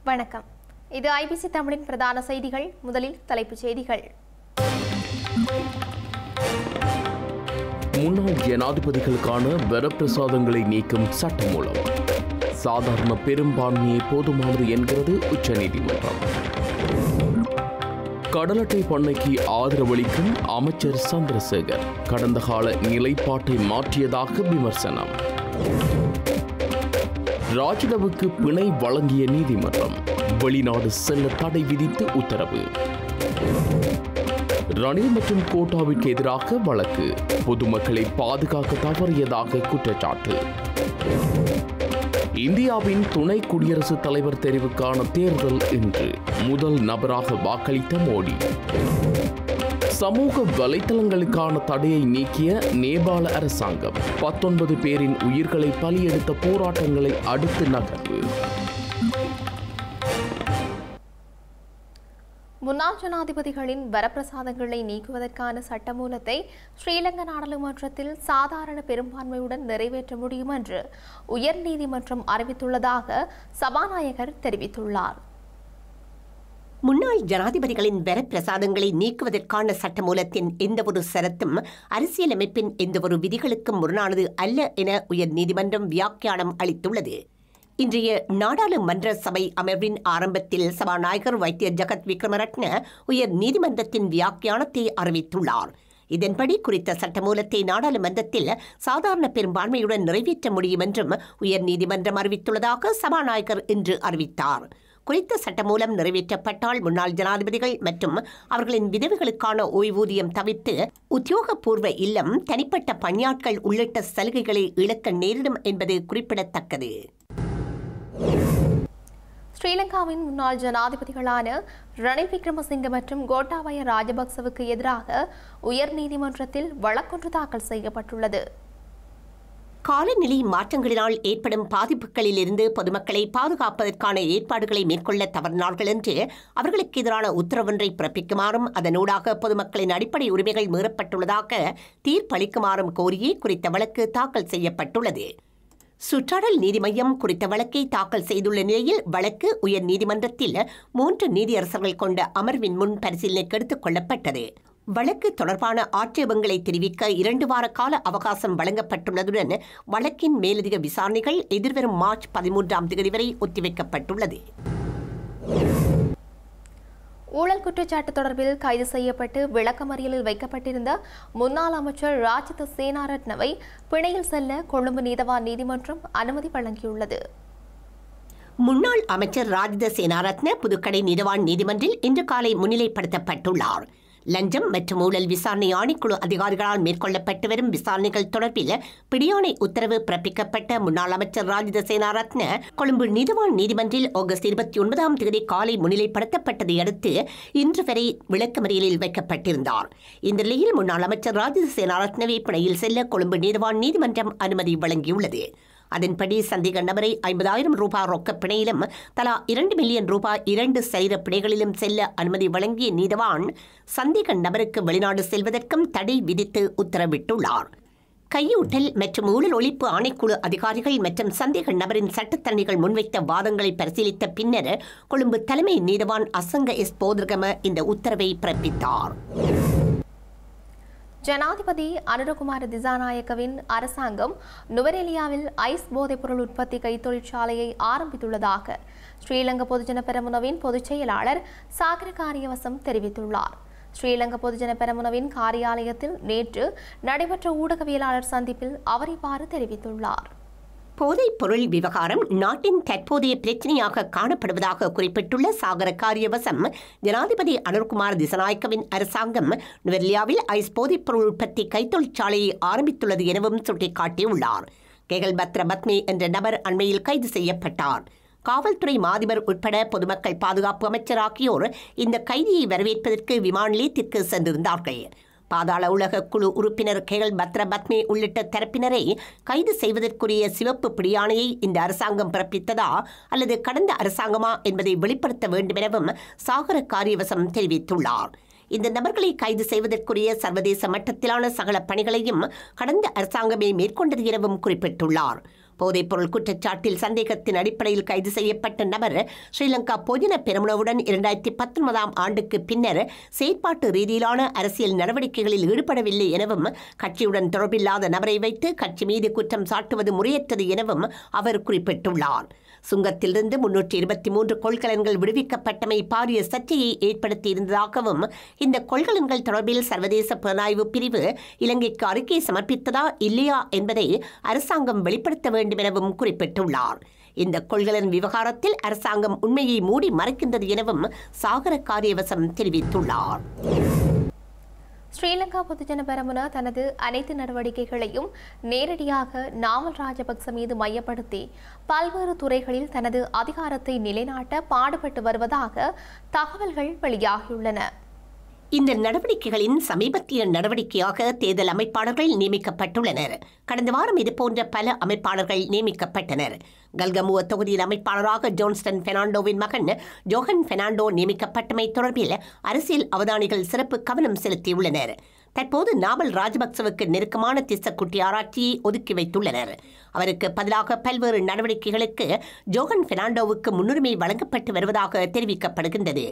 வணக்கம். இது ஐபிசி தமிழின் பிரதான செய்திகள். முதலில் தலைப்புச் செய்திகள். முன்னாள் ஜனாதிபதிகளுக்கான வரப்பிரசாதங்களை நீக்கும் சட்டமூலம். சாதாரண பெரும்பான்மையை போதுமானது என்கிறது உச்சநீதிமன்றம். கடல் அட்டை பண்ணைக்கு ஆதரவளிக்கும் அமைச்சர் சந்திரசேகர் கடந்த கால நிலைப்பாட்டை மாற்றியதாக விமர்சனம். ராஜிதவுக்கு பிணை வழங்கிய நீதிமன்றம் வெளிநாடு செல்ல தடை விதித்து உத்தரவு. ரணில் மற்றும் கோட்டாவிற்கு எதிராக வழக்கு. பொதுமக்களை பாதுகாக்க தவறியதாக குற்றச்சாட்டு. இந்தியாவின் துணை குடியரசுத் தலைவர் தெரிவுக்கான தேர்தல் இன்று. முதல் நபராக வாக்களித்த மோடி. சமூக வலைத்தளங்களுக்கான தடையை நீக்கிய நேபாள அரசாங்கம் 19 பேரின் உயிர்களை பலியெடுத்த போராட்டங்களை அடுத்து நகர்வு. முன்னாள் ஜனாதிபதிகளின் வரப்பிரசாதங்களை நீக்குவதற்கான சட்டமூலத்தை ஸ்ரீலங்கா நாடாளுமன்றத்தில் சாதாரண பெரும்பான்மையுடன் நிறைவேற்ற முடியும் என்று உயர்நீதிமன்றம் அறிவித்துள்ளதாக சபாநாயகர் தெரிவித்துள்ளார். முன்னாள் ஜனாதிபதிகளின் வரப்பிரசாதங்களை நீக்குவதற்கான சட்டமூலத்தின் எந்தவொரு சரத்தும் அரசியலமைப்பின் எந்தவொரு விதிகளுக்கும் முரணானது அல்ல என உயர்நீதிமன்றம் வியாக்கியானம் அளித்துள்ளது. இன்றைய நாடாளுமன்ற சபை அமர்வின் ஆரம்பத்தில் சபாநாயகர் வைத்திய ஜகத் விக்ரமரட்ன உயர் நீதிமன்றத்தின் வியாக்கியானத்தை அறிவித்துள்ளார். இதன்படி குறித்த சட்டமூலத்தை நாடாளுமன்றத்தில் சாதாரண பெரும்பான்மையுடன் நிறைவேற்ற முடியும் என்றும் உயர்நீதிமன்றம் அறிவித்துள்ளதாக சபாநாயகர் இன்று அறிவித்தார். குறித்த சட்டமூலம் நிறைவேற்றப்பட்டால் முன்னாள் ஜனாதிபதிகள் மற்றும் அவர்களின் விதவைகளுக்கான ஓய்வூதியம் தவிர்த்து உத்தியோகபூர்வ இல்லம், தனிப்பட்ட பணியாட்கள் உள்ளிட்ட சலுகைகளை இழக்க நேரிடும் என்பது குறிப்பிடத்தக்கது. ஸ்ரீலங்காவின் முன்னாள் ஜனாதிபதிகளான ரணில் விக்ரமசிங்க மற்றும் கோட்டாபய ராஜபக்சவுக்கு எதிராக உயர்நீதிமன்றத்தில் வழக்கொன்று தாக்கல் செய்யப்பட்டுள்ளது. காலநிலை மாற்றங்களினால் ஏற்படும் பாதிப்புகளிலிருந்து பொதுமக்களை பாதுகாப்பதற்கான ஏற்பாடுகளை மேற்கொள்ள தவறினார்கள் என்று அவர்களுக்கு எதிரான உத்தரவொன்றை பிறப்பிக்குமாறும் அதனூடாக பொதுமக்களின் அடிப்படை உரிமைகள் மீறப்பட்டுள்ளதாக தீர்ப்பளிக்குமாறும் கோரியே குறித்த வழக்கு தாக்கல் செய்யப்பட்டுள்ளது. சுற்றாடல் நீதி மையம் குறித்த வழக்கை தாக்கல் செய்துள்ள நிலையில் வழக்கு உயர் நீதிமன்றத்தில் 3 நீதியரசர்கள் கொண்ட அமர்வின் முன் பரிசீலனைக்கு எடுத்துக் கொள்ளப்பட்டது. வழக்கு தொடர்பான ஆட்சேபங்களை தெரிவிக்க 2 வார கால அவகாசம் வழங்கப்பட்டுள்ளதுடன் வழக்கின் மேலதிக விசாரணைகள் எதிர்வரும் மார்ச் 13ஆம் தேதி வரை ஒத்திவைக்கப்பட்டுள்ளது. ஊழல் குற்றச்சாட்டு தொடர்பில் கைது செய்யப்பட்டு விளக்கமறியலில் வைக்கப்பட்டிருந்த முன்னாள் அமைச்சர் ராஜித சேனாரட்னவை பிணையில் செல்ல கொழும்பு நீதவான் நீதிமன்றம் அனுமதி வழங்கியுள்ளது. முன்னாள் அமைச்சர் ராஜித சேனாரத்ன புதுக்கடை நீதவான் நீதிமன்றில் இன்று காலை முன்னிலைப்படுத்தப்பட்டுள்ளார். லஞ்சம் மற்றும் ஊழல் விசாரணை ஆணைக்குழு அதிகாரிகளால் மேற்கொள்ளப்பட்டு வரும் விசாரணைகள் தொடர்பில் பிடியாணை உத்தரவு பிறப்பிக்கப்பட்ட முன்னாள் அமைச்சர் ராஜித சேனாரத்ன கொழும்பு நீதவான் நீதிமன்றில் ஆகஸ்ட் 29ஆம் தேதி காலை முன்னிலைப்படுத்தப்பட்டதை அடுத்து இன்று வரை விளக்கமறியலில் வைக்கப்பட்டிருந்தார். இந்த நிலையில் முன்னாள் அமைச்சர் ராஜித சேனாரத்னவை பிணையில் செல்ல கொழும்பு நீதவான் நீதிமன்றம் அனுமதி வழங்கியுள்ளது. அதன்படி சந்தேக நபரை 50,000 ரூபாய் ரொக்க பிணையிலும் தலா 2 மில்லியன் ரூபாய் 2 சைர பிணைகளிலும் செல்ல அனுமதி வழங்கிய நீதவான் சந்தேக நபருக்கு வெளிநாடு செல்வதற்கும் தடை விதித்து உத்தரவிட்டுள்ளார். கையூட்டல் மற்றும் ஊழல் ஒழிப்பு ஆணைக்குழு அதிகாரிகள் மற்றும் சந்தேக நபரின் சட்டத்தரணிகள் முன்வைத்த வாதங்களை பரிசீலித்த பின்னர் கொழும்பு தலைமை நீதவான் அசங்க எஸ் போதர்கம இந்த உத்தரவை பிறப்பித்தார். ஜனாதிபதி அனுரகுமார திசாநாயக்கவின் அரசாங்கம் நுவரெலியாவில் ஐஸ் போதைப்பொருள் உற்பத்தி கைத்தொழிற்சாலையை ஆரம்பித்துள்ளதாக ஸ்ரீலங்கா பொதுஜன பெரமுனவின் பொதுச் செயலாளர் சாகர காரியவசம் தெரிவித்துள்ளார். ஸ்ரீலங்கா பொதுஜன பெரமுனவின் காரியாலயத்தில் நேற்று நடைபெற்ற ஊடகவியலாளர் சந்திப்பில் அவர் இவ்வாறு தெரிவித்துள்ளார். போதைப் பொருள் விவகாரம் நாட்டின் தற்போதைய பிரச்சனையாக காணப்படுவதாக குறிப்பிட்டுள்ள சாகர காரியவசம், ஜனாதிபதி அனுர்குமார் திசாநாயக்கவின் அரசாங்கம் நுவரெலியாவில் ஐஸ் போதைப் பொருள் உற்பத்தி கைத்தொழிற்சாலையை ஆரம்பித்துள்ளது எனவும் சுட்டிக்காட்டியுள்ளார். கேகல் பத்ர பத்மே என்ற நபர் அண்மையில் கைது செய்யப்பட்டார். காவல்துறை மாதிபர் உட்பட பொதுமக்கள் பாதுகாப்பு அமைச்சர் ஆகியோர் இந்த கைதியை வரவேற்பதற்கு விமான நிலையத்திற்கு சென்றிருந்தார்கள். பாதாள உலக குழு உறுப்பினர் கேகல் பத்ர பத்மே உள்ளிட்ட தரப்பினரை கைது செய்வதற்குரிய சிவப்பு பிடியாணையை இந்த அரசாங்கம் பிறப்பித்ததா அல்லது கடந்த அரசாங்கமா என்பதை வெளிப்படுத்த வேண்டும் எனவும் சாகர காரியவசம் தெரிவித்துள்ளார். இந்த நபர்களை கைது செய்வதற்குரிய சர்வதேச மட்டத்திலான சகல பணிகளையும் கடந்த அரசாங்கமே மேற்கொண்டது எனவும் குறிப்பிட்டுள்ளார். போதைப்பொருள் குற்றச்சாட்டில் சந்தேகத்தின் அடிப்படையில் கைது செய்யப்பட்ட நபர் ஸ்ரீலங்கா பொதுஜன பெரமுனவுடன் 2019 ஆண்டுக்கு பின்னர் செயற்பாட்டு ரீதியிலான அரசியல் நடவடிக்கைகளில் ஈடுபடவில்லை எனவும் கட்சியுடன் தொடர்பில்லாத நபரை வைத்து கட்சி மீது குற்றம் சாட்டுவது முறையற்றது எனவும் அவர் குறிப்பிட்டுள்ளார். சுங்கத்திலிருந்து 323 கொள்கலன்கள் விடுவிக்கப்பட்டமை பாரிய சர்ச்சையை ஏற்படுத்தியிருந்ததாகவும் இந்த கொள்கலன்கள் தொடர்பில் சர்வதேச புலனாய்வு பிரிவு இலங்கைக்கு அறிக்கை சமர்ப்பித்ததா இல்லையா என்பதை அரசாங்கம் வெளிப்படுத்த வேண்டும் எனவும் குறிப்பிட்டுள்ளார். இந்த கொள்கலன் விவகாரத்தில் அரசாங்கம் உண்மையை மூடி மறைக்கின்றது எனவும் சாகர காரியவசம் தெரிவித்துள்ளார். ஸ்ரீலங்கா பொதுஜன பெரமுன தனது அனைத்து நடவடிக்கைகளையும் நேரடியாக நாமல் ராஜபக்ச மீது மையப்படுத்தி பல்வேறு துறைகளில் தனது அதிகாரத்தை நிலைநாட்ட பாடுபட்டு வருவதாக தகவல்கள் வெளியாகியுள்ளன. இந்த நடவடிக்கைகளின் சமீபத்திய நடவடிக்கையாக தேர்தல் அமைப்பாளர்கள் நியமிக்கப்பட்டுள்ளனர். கடந்த வாரம் இதுபோன்ற பல அமைப்பாளர்கள் நியமிக்கப்பட்டனர். கல்கமுவ தொகுதியில் அமைப்பாளராக ஜோன்ஸ்டன் பெர்னாண்டோவின் மகன் ஜோஹன் பெர்னாண்டோ நியமிக்கப்பட்டமை தொடர்பில் அரசியல் அவதானிகள் சிறப்பு கவனம் செலுத்தியுள்ளனர். தற்போது நாமல் ராஜபக்சவுக்கு நெருக்கமான திஸ்ஸக்குட்டி ஆராய்ச்சியை ஒதுக்கி வைத்துள்ளனர். அவருக்கு பதிலாக பல்வேறு நடவடிக்கைகளுக்கு ஜோஹன் பெர்னாண்டோவுக்கு முன்னுரிமை வழங்கப்பட்டு வருவதாக தெரிவிக்கப்படுகின்றது.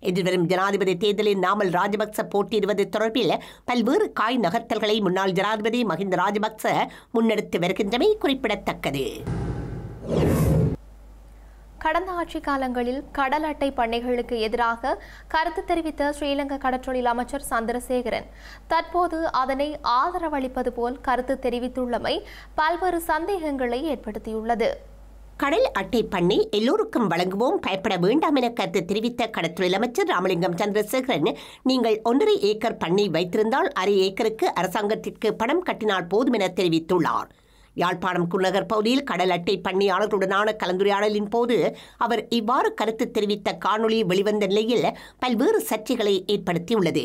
எதிர்வரும் ஜனாதிபதி தேர்தலில் நாமல் ராஜபக்ச போட்டியிடுவது தொடர்பில் பல்வேறு காய் நகர்த்தல்களை முன்னாள் ஜனாதிபதி மஹிந்த ராஜபக்ச முன்னெடுத்து வருகின்றமை குறிப்பிடத்தக்கது. கடந்த ஆட்சி காலங்களில் கடல் அட்டை பண்ணைகளுக்கு எதிராக கருத்து தெரிவித்த ஸ்ரீலங்கா கடற்றொழில் அமைச்சர் சந்திரசேகரன் தற்போது அதனை ஆதரவளிப்பது போல் கருத்து தெரிவித்துள்ளமை பல்வேறு சந்தேகங்களை ஏற்படுத்தியுள்ளது. கடல் அட்டை பண்ணை எல்லோருக்கும் வழங்குவோம், பயப்பட வேண்டாம் என கருத்து தெரிவித்த கடற்றொழில் அமைச்சர் ராமலிங்கம் சந்திரசேகரன், நீங்கள் 1.5 ஏக்கர் பண்ணை வைத்திருந்தால் 1/2 ஏக்கருக்கு அரசாங்கத்திற்கு பணம் கட்டினால் போதும் என தெரிவித்துள்ளார். யாழ்ப்பாணம் குருநகர் பகுதியில் கடல் அட்டை பண்ணையாளர்களுடனான கலந்துரையாடலின் போது அவர் இவ்வாறு கருத்து தெரிவித்த காணொலி வெளிவந்த நிலையில் பல்வேறு சர்ச்சைகளை ஏற்படுத்தியுள்ளது.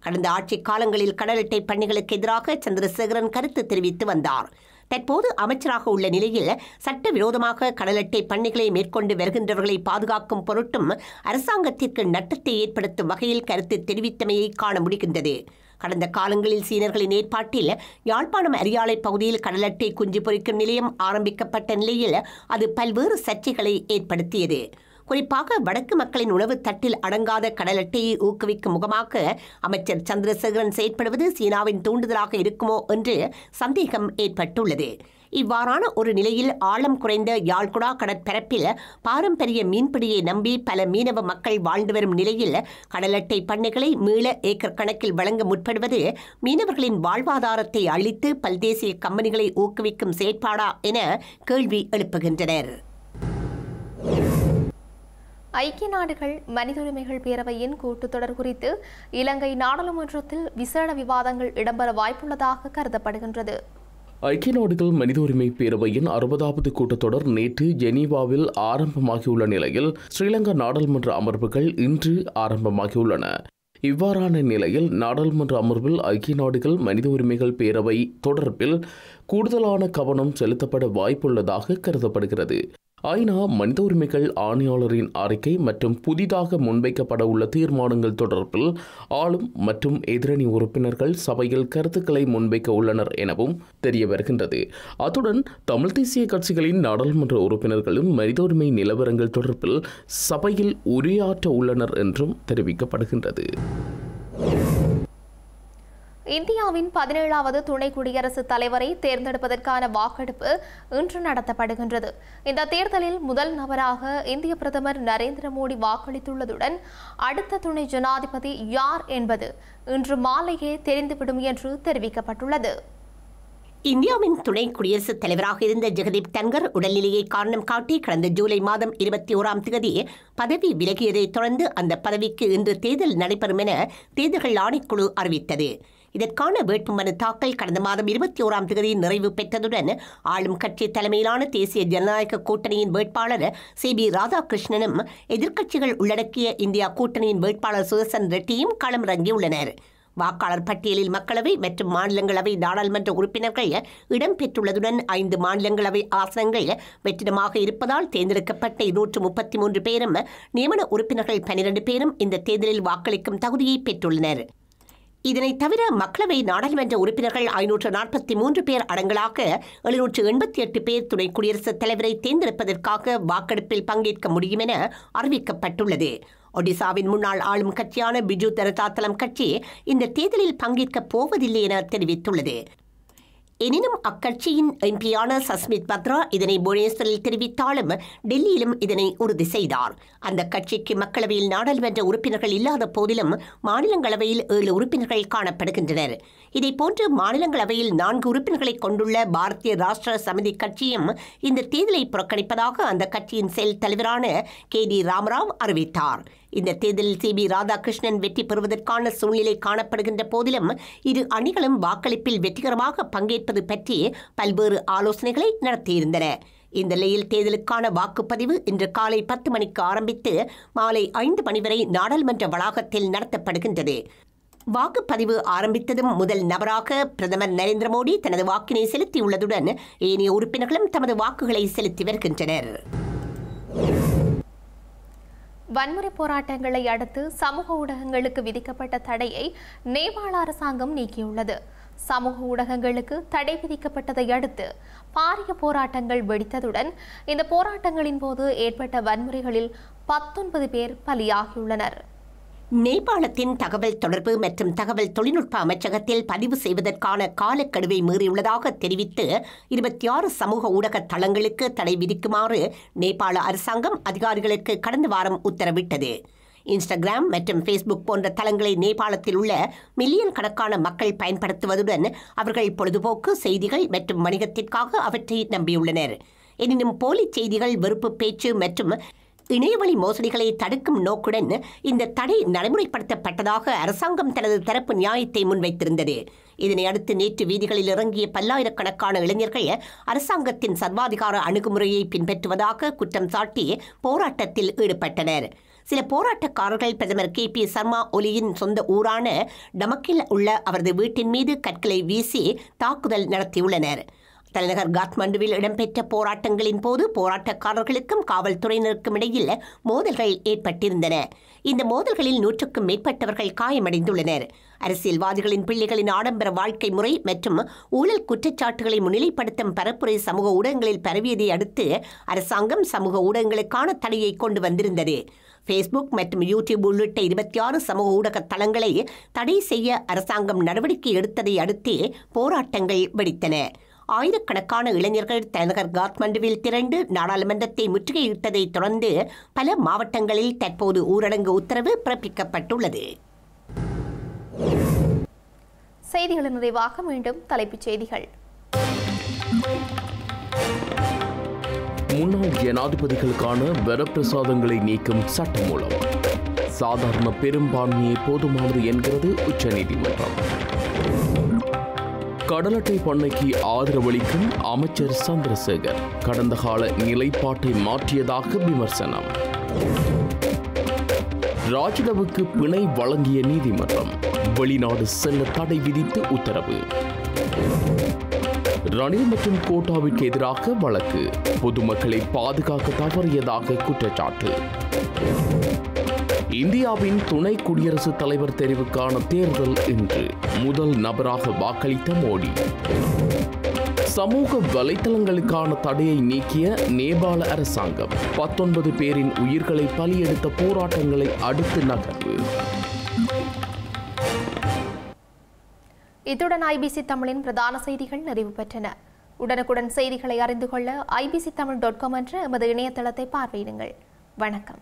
கடந்த ஆட்சி காலங்களில் கடல் அட்டை பண்ணைகளுக்கு எதிராக சந்திரசேகரன் கருத்து தெரிவித்து வந்தார். தற்போது அமைச்சராக உள்ள நிலையில் சட்டவிரோதமாக கடல் அட்டை பண்ணைகளை மேற்கொண்டு வருகின்றவர்களை பாதுகாக்கும் பொருட்டும் அரசாங்கத்திற்கு நட்டத்தை ஏற்படுத்தும் வகையில் கருத்து தெரிவித்தமையை காண முடிகின்றது. கடந்த காலங்களில் சீனர்களின் ஏற்பாட்டில் யாழ்ப்பாணம் அரியாலை பகுதியில் கடல் அட்டை குஞ்சு பொரிக்கும் நிலையம் ஆரம்பிக்கப்பட்ட நிலையில் அது பல்வேறு சர்ச்சைகளை ஏற்படுத்தியது. குறிப்பாக வடக்கு மக்களின் உணவு தட்டில் அடங்காத கடல் அட்டையை ஊக்குவிக்கும் முகமாக அமைச்சர் சந்திரசேகரன் செயற்படுவது சீனாவின் தூண்டுதலாக இருக்குமோ என்று சந்தேகம் ஏற்பட்டுள்ளது. இவ்வாறான ஒரு நிலையில் ஆழம் குறைந்த யாழ்குடா கடற்பரப்பில் பாரம்பரிய மீன்பிடியை நம்பி பல மீனவ மக்கள் வாழ்ந்து வரும் நிலையில் கடல் அட்டை பண்ணைகளை மீள ஏக்கர் கணக்கில் வழங்க முற்படுவது மீனவர்களின் வாழ்வாதாரத்தை அழித்து பல்தேசிய கம்பெனிகளை ஊக்குவிக்கும் செயற்பாடா என கேள்வி எழுப்புகின்றனர். ஐக்கிய நாடுகள் மனித உரிமைகள் பேரவையின் கூட்டுத்தொடர் குறித்து இலங்கை நாடாளுமன்றத்தில் விசேட விவாதங்கள் இடம்பெற வாய்ப்புள்ளதாக கருதப்படுகின்றது. ஐக்கிய நாடுகள் மனித உரிமை பேரவையின் 60வது கூட்டத்தொடர் நேற்று ஜெனீவாவில் ஆரம்பமாகியுள்ள நிலையில் ஸ்ரீலங்கா நாடாளுமன்ற அமர்வுகள் இன்று ஆரம்பமாகியுள்ளன. இவ்வாறான நிலையில் நாடாளுமன்ற அமர்வில் ஐக்கிய நாடுகள் மனித உரிமைகள் பேரவை தொடர்பில் கூடுதலான கவனம் செலுத்தப்பட வாய்ப்புள்ளதாக கருதப்படுகிறது. ஐநா மனித உரிமைகள் ஆணையாளரின் அறிக்கை மற்றும் புதிதாக முன்வைக்கப்பட உள்ள தீர்மானங்கள் தொடர்பில் ஆளும் மற்றும் எதிரணி உறுப்பினர்கள் சபையில் கருத்துக்களை முன்வைக்க உள்ளனர் எனவும் தெரிய வருகின்றது. அத்துடன் தமிழ் தேசிய கட்சிகளின் நாடாளுமன்ற உறுப்பினர்களும் மனித உரிமை நிலவரங்கள் தொடர்பில் சபையில் உரையாற்ற உள்ளனர் என்றும் தெரிவிக்கப்படுகின்றது. இந்தியாவின் 17வது துணை குடியரசுத் தலைவரை தேர்ந்தெடுப்பதற்கான வாக்கெடுப்பு இன்று நடத்தப்படுகின்றது. இந்த தேர்தலில் முதல் நபராக இந்திய பிரதமர் நரேந்திர மோடி வாக்களித்துள்ளதுடன் அடுத்த துணை ஜனாதிபதி யார் என்பது இன்று மாலையே தெரிந்துவிடும் என்று தெரிவிக்கப்பட்டுள்ளது. இந்தியாவின் துணை குடியரசுத் தலைவராக இருந்த ஜெகதீப் தன்கர் உடல்நிலையை காரணம் காட்டி கடந்த ஜூலை மாதம் 21ஆம் தேதி பதவி விலகியதைத் தொடர்ந்து அந்த பதவிக்கு இன்று தேர்தல் நடைபெறும் என தேர்தல்கள் ஆணைக்குழு அறிவித்தது. இதற்கான வேட்புமனு தாக்கல் கடந்த மாதம் 21ஆம் தேதி நிறைவு பெற்றதுடன் ஆளும் கட்சி தலைமையிலான தேசிய ஜனநாயக கூட்டணியின் வேட்பாளர் CB ராதாகிருஷ்ணனும் எதிர்க்கட்சிகள் உள்ளடக்கிய இந்தியா கூட்டணியின் வேட்பாளர் சுதர்சன் ரெட்டியும் களமிறங்கியுள்ளனர். வாக்காளர் பட்டியலில் மக்களவை மற்றும் மாநிலங்களவை நாடாளுமன்ற உறுப்பினர்கள் இடம்பெற்றுள்ளதுடன் 5 மாநிலங்களவை ஆசனங்கள் வெற்றிடமாக இருப்பதால் தேர்ந்தெடுக்கப்பட்ட 233 பேரும் நியமன உறுப்பினர்கள் 12 பேரும் இந்த தேர்தலில் வாக்களிக்கும் தகுதியை பெற்றுள்ளனர். இதனைத் தவிர மக்களவை நாடாளுமன்ற உறுப்பினர்கள் 543 பேர் அடங்கலாக 788 பேர் துணை குடியரசுத் தலைவரை தேர்ந்தெடுப்பதற்காக வாக்கெடுப்பில் பங்கேற்க முடியும் என அறிவிக்கப்பட்டுள்ளது. ஒடிசாவின் முன்னாள் ஆளும் கட்சியான பிஜு ஜனதா தளம் கட்சி இந்த தேர்தலில் பங்கேற்கப் போவதில்லை என தெரிவித்துள்ளது. எனினும் அக்கட்சியின் எம்பியான சஸ்மித் பத்ரா இதனை புவனேஸ்வரில் தெரிவித்தாலும் டெல்லியிலும் இதனை உறுதி செய்தார். அந்த கட்சிக்கு மக்களவையில் நாடாளுமன்ற உறுப்பினர்கள் இல்லாத போதிலும் மாநிலங்களவையில் 7 உறுப்பினர்கள் காணப்படுகின்றனர். இதேபோன்று மாநிலங்களவையில் 4 உறுப்பினர்களை கொண்டுள்ள பாரதிய ராஷ்டிர சமிதி கட்சியும் இந்த தேர்தலை புறக்கணிப்பதாக அந்த கட்சியின் செயல் தலைவரான KD ராமராவ் அறிவித்தார். இந்த தேர்தலில் CB ராதாகிருஷ்ணன் வெற்றி பெறுவதற்கான சூழ்நிலை காணப்படுகின்ற போதிலும் இரு அணிகளும் வாக்களிப்பில் வெற்றிகரமாக பங்கேற்பது பற்றி பல்வேறு ஆலோசனைகளை நடத்தியிருந்தன. இந்த நிலையில் தேர்தலுக்கான வாக்குப்பதிவு இன்று காலை 10 மணிக்கு ஆரம்பித்து மாலை 5 மணி வரை நாடாளுமன்ற வளாகத்தில் நடத்தப்படுகின்றது. வாக்குப்பதிவு ஆரம்பித்ததும் முதல் நபராக பிரதமர் நரேந்திர மோடி தனது வாக்கினை செலுத்தியுள்ளதுடன் ஏனைய உறுப்பினர்களும் தமது வாக்குகளை செலுத்தி வருகின்றனர். வன்முறை போராட்டங்களை அடுத்து சமூக ஊடகங்களுக்கு விதிக்கப்பட்ட தடையை நேபாள அரசாங்கம் நீக்கியுள்ளது. சமூக ஊடகங்களுக்கு தடை விதிக்கப்பட்டதை அடுத்து பாரிய போராட்டங்கள் வெடித்ததுடன் இந்த போராட்டங்களின் போது ஏற்பட்ட வன்முறைகளில் 19 பேர் பலியாகியுள்ளனர். நேபாளத்தின் தகவல் தொடர்பு மற்றும் தகவல் தொழில்நுட்ப அமைச்சகத்தில் பதிவு செய்வதற்கான காலக்கெடுவை மீறியுள்ளதாக தெரிவித்து 26 சமூக ஊடக தளங்களுக்கு தடை விதிக்குமாறு நேபாள அரசாங்கம் அதிகாரிகளுக்கு கடந்த வாரம் உத்தரவிட்டது. இன்ஸ்டாகிராம் மற்றும் ஃபேஸ்புக் போன்ற தளங்களை நேபாளத்தில் உள்ள மில்லியன் கணக்கான மக்கள் பயன்படுத்துவதுடன் அவர்கள் பொழுதுபோக்கு செய்திகள் மற்றும் வணிகத்திற்காக அவற்றை நம்பியுள்ளனர். எனினும் போலி செய்திகள், வெறுப்பு பேச்சு மற்றும் இணையவழி மோசடிகளை தடுக்கும் நோக்குடன் இந்த தடை நடைமுறைப்படுத்தப்பட்டதாக அரசாங்கம் தனது தரப்பு நியாயத்தை முன்வைத்திருந்தது. இதனை அடுத்து நேற்று வீதிகளில் இறங்கிய பல்லாயிரக்கணக்கான இளைஞர்கள் அரசாங்கத்தின் சர்வாதிகார அணுகுமுறையை பின்பற்றுவதாக குற்றம் சாட்டி போராட்டத்தில் ஈடுபட்டனர். சில போராட்டக்காரர்கள் பிரதமர் KP சர்மா ஒலியின் சொந்த ஊரான டமக்கில் உள்ள அவரது வீட்டின் மீது கற்களை வீசி தாக்குதல் நடத்தியுள்ளனர். தலைநகர் காத்மண்டுவில் இடம்பெற்ற போராட்டங்களின் போது போராட்டக்காரர்களுக்கும் காவல்துறையினருக்கும் இடையில் மோதல்கள் ஏற்பட்டிருந்தன. இந்த மோதல்களில் 100க்கும் மேற்பட்டவர்கள் காயமடைந்துள்ளனர். அரசியல்வாதிகளின் பிள்ளைகளின் ஆடம்பர வாழ்க்கை முறை மற்றும் ஊழல் குற்றச்சாட்டுகளை முன்னிலைப்படுத்தும் பரப்புரை சமூக ஊடகங்களில் பரவியதை அடுத்து அரசாங்கம் சமூக ஊடகங்களுக்கான தடையை கொண்டு வந்திருந்தது. ஃபேஸ்புக் மற்றும் யூடியூப் உள்ளிட்ட 26 சமூக ஊடக தளங்களை தடை செய்ய அரசாங்கம் நடவடிக்கை எடுத்ததை அடுத்து போராட்டங்கள் வெடித்தன. ஆயிரக்கணக்கான இளைஞர்கள் தலைநகர் காத்மண்டுவில் திரண்டு நாடாளுமன்றத்தை முற்றுகையிட்டதை தொடர்ந்து பல மாவட்டங்களில் தற்போது ஊரடங்கு உத்தரவு பிறப்பிக்கப்பட்டுள்ளது. செய்திகளின் நிறைவாக மீண்டும் தலைப்புச் செய்திகள். முன்னாள் ஜனாதிபதிகளுக்கான வரப்பிரசாதங்களை நீக்கும் சட்டமூலம் சாதாரண பெரும்பான்மையை போதுமானது என்கிறது உச்சநீதிமன்றம். கடலட்டை பண்ணைக்கு ஆதரவளிக்கும் அமைச்சர் சந்திரசேகர் கடந்த கால நிலைப்பாட்டை மாற்றியதாக விமர்சனம். ராஜிதவுக்கு பிணை வழங்கிய நீதிமன்றம் வெளிநாடு செல்ல தடை விதித்து உத்தரவு. ரணில் மற்றும் கோட்டாவிற்கு எதிராக வழக்கு, பொதுமக்களை பாதுகாக்க தவறியதாக குற்றச்சாட்டு. இந்தியாவின் துணை குடியரசுத் தலைவர் தெரிவுக்கான தேர்தல் இன்று முதல் நபராக வாக்களித்த மோடி. சமூக வலைதளங்களுக்கான தடையை நீக்கிய நேபாள அரசாங்கம் 19 பேரின் உயிர்களை பலியெடுத்த போராட்டங்களை அடுத்து நகர்வு. இத்துடன் IBC தமிழின் பிரதான செய்திகள் நிறைவு பெற்றன. உடனுக்குடன் செய்திகளை அறிந்து கொள்ள ibctamil.com என்ற எமது இணையதளத்தை பார்வையிடுங்கள். வணக்கம்.